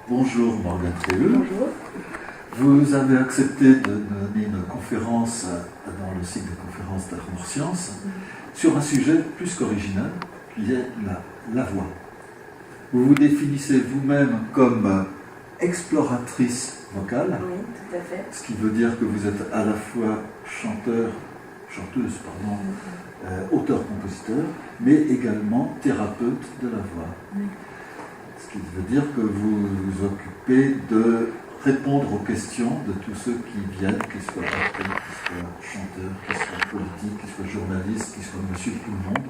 Bonjour Morgane Tréheux. Bonjour. Vous avez accepté de donner une conférence dans le cycle de conférences d'Armor Science sur un sujet plus qu'original, qui est la voix. Vous vous définissez vous-même comme exploratrice vocale, Oui, tout à fait. ce qui veut dire que vous êtes à la fois chanteuse, auteur-compositeur, mais également thérapeute de la voix. Oui. Ce qui veut dire que vous vous occupez de répondre aux questions de tous ceux qui viennent, qu'ils soient acteurs, qu'ils soient chanteurs, qu'ils soient politiques, qu'ils soient journalistes, qu'ils soient monsieur tout le monde,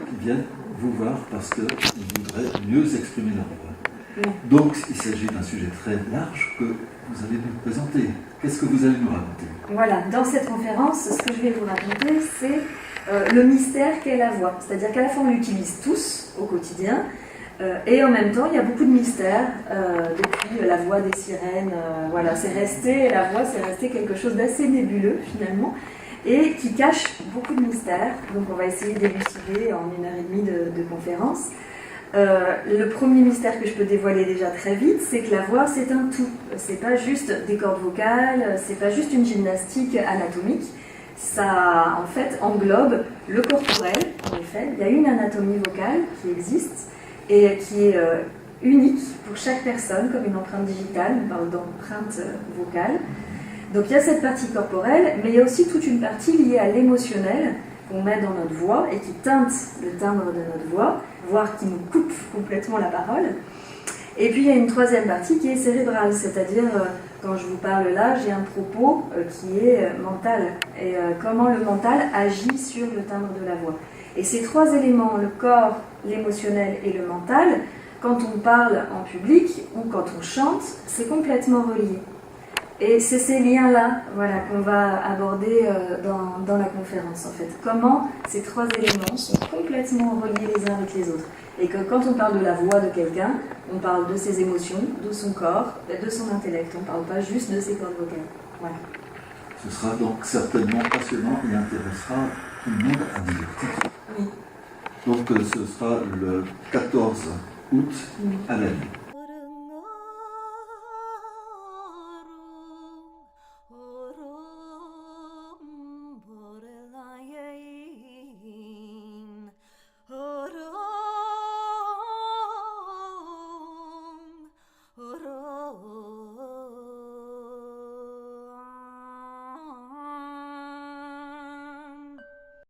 qui viennent vous voir parce qu'ils voudraient mieux exprimer leur voix. Oui. Donc il s'agit d'un sujet très large que vous allez nous présenter. Qu'est-ce que vous allez nous raconter? Voilà, dans cette conférence, ce que je vais vous raconter, c'est le mystère qu'est la voix. C'est-à-dire qu'à la fois on l'utilise tous au quotidien, et en même temps il y a beaucoup de mystères depuis la voix des sirènes. Voilà, la voix c'est resté quelque chose d'assez nébuleux finalement, et qui cache beaucoup de mystères. Donc on va essayer d'élucider en 1h30 de conférence. Le premier mystère que je peux dévoiler déjà très vite, c'est que la voix c'est un tout. C'est pas juste des cordes vocales, c'est pas juste une gymnastique anatomique. Ça en fait englobe le corporel. En effet, il y a une anatomie vocale qui existe et qui est unique pour chaque personne, comme une empreinte digitale. On parle d'empreinte vocale. Donc il y a cette partie corporelle, mais il y a aussi toute une partie liée à l'émotionnel qu'on met dans notre voix et qui teinte le timbre de notre voix, voire qui nous coupe complètement la parole. Et puis il y a une troisième partie qui est cérébrale, c'est-à-dire quand je vous parle là, j'ai un propos qui est mental, et comment le mental agit sur le timbre de la voix. Et ces trois éléments, le corps, l'émotionnel et le mental, quand on parle en public ou quand on chante, c'est complètement relié. Et c'est ces liens-là, voilà, qu'on va aborder dans la conférence, en fait. Comment ces trois éléments sont complètement reliés les uns avec les autres. Et que quand on parle de la voix de quelqu'un, on parle de ses émotions, de son corps, de son intellect. On ne parle pas juste de ses cordes vocales. Voilà. Ce sera donc certainement passionnant et intéressera tout le monde à divertir. Oui. Donc ce sera le 14 août à la nuit.